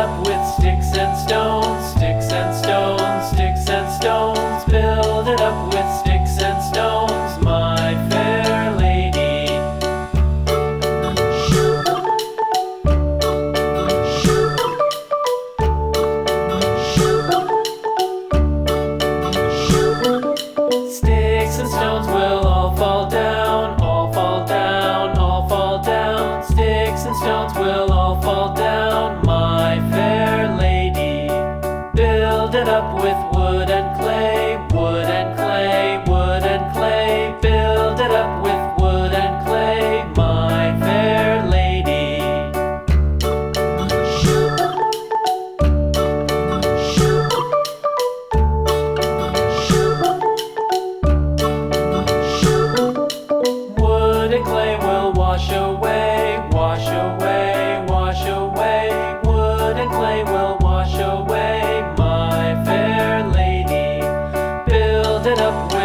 up with sticks and stones, sticks and stones, sticks and stones. Build it up with sticks and stones, my fair lady. Sticks and stones will all fall down, all fall down, all fall down. Sticks and stones will all fall down, my fair lady. Build it up with wood and clay, wood and clay, wood and clay. Build it up with wood and clay, my fair lady. Wood and clay will wash away, wash away, wash away. Wood and clay will wash away, my fair lady. Build it up with